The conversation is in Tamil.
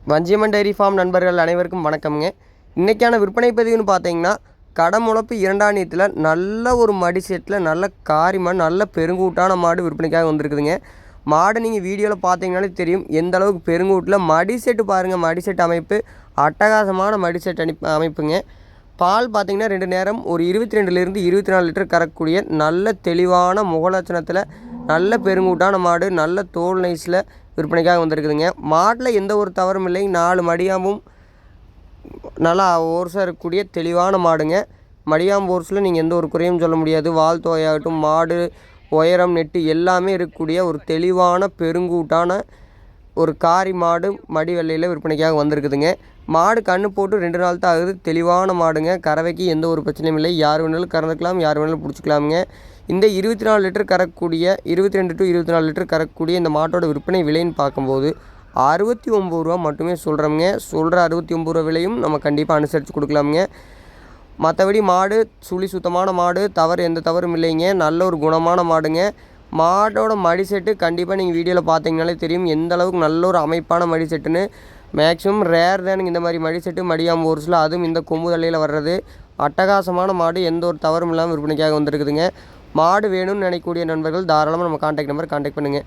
வஞ்சியம்மன் டைரி ஃபார்ம் நண்பர்கள் அனைவருக்கும் வணக்கம்ங்க. இன்றைக்கான விற்பனை பதிவுன்னு பார்த்தீங்கன்னா, கடமுளப்பு 2ஆம் நீத்தில் நல்ல ஒரு மடி செட்டில் நல்ல காரிமாடு, நல்ல பெருங்கூட்டான மாடு விற்பனைக்காக வந்திருக்குதுங்க. மாடு நீங்கள் வீடியோவில் பார்த்தீங்கனாலே தெரியும் எந்த அளவுக்கு பெருங்கூட்டில் மடி செட்டு பாருங்கள். மடி செட் அமைப்பு அட்டகாசமான மடி செட் அமைப்புங்க. பால் பார்த்திங்கன்னா 2 நேரம் ஒரு 22லேருந்து 24 லிட்டர் கறக்கக்கூடிய நல்ல தெளிவான முகலட்சணத்தில் நல்ல பெருங்கூட்டான மாடு, நல்ல தோல் நைஸில் விற்பனைக்காக வந்திருக்குதுங்க. மாட்டில் எந்த ஒரு தவறும் இல்லை. 4 மடியாம்பும் நல்லா ஓர்ஸாக இருக்கக்கூடிய தெளிவான மாடுங்க. மடியாம்பு ஓர்ஸில் நீங்கள் எந்த ஒரு குறையும் சொல்ல முடியாது. வால் தோயாகட்டும், மாடு உயரம், நெட்டு எல்லாமே இருக்கக்கூடிய ஒரு தெளிவான பெருங்கூட்டான ஒரு காரி மாடு மடி வெள்ளையில் விற்பனைக்காக வந்திருக்குதுங்க. மாடு கன்று போட்டு 2 நாள் தான் ஆகுது. தெளிவான மாடுங்க. கறவைக்கு எந்த ஒரு பிரச்சனையும் இல்லை. யார் வேணாலும் கறந்துக்கலாம், யார் வேணாலும் பிடிச்சிக்கலாமுங்க. இந்த 24 லிட்டர் கறக்கக்கூடிய 22 to 24 லிட்டர் கறக்கக்கூடிய இந்த மாட்டோட விற்பனை விலைன்னு பார்க்கும்போது 69 ரூபா மட்டுமே சொல்கிறோமுங்க. சொல்கிற 69 ரூபா விலையும் நம்ம கண்டிப்பாக அனுசரித்து கொடுக்கலாமுங்க. மற்றபடி மாடு சுழி சுத்தமான மாடு, எந்த தவறும் இல்லைங்க. நல்ல ஒரு குணமான மாடுங்க. மாடோட மடி செட்டு கண்டிப்பாக நீங்கள் வீடியோவில் பார்த்தீங்கனாலே தெரியும் எந்த அளவுக்கு நல்ல ஒரு அமைப்பான மடி செட்டுன்னு. மேக்ஸிமம் ரேர் தானுங்க இந்த மாதிரி மடி செட்டு மடியாம்பு ஓர்ஸில், அதுவும் இந்த கொம்பு தலையில் வர்றது. அட்டகாசமான மாடு, எந்த ஒரு தவறும் இல்லாமல் விற்பனைக்காக வந்திருக்குதுங்க. மாடு வேணும்னு நினைக்கக்கூடிய நண்பர்கள் தாராளமாக நம்ம கான்டாக்ட் பண்ணுங்கள்.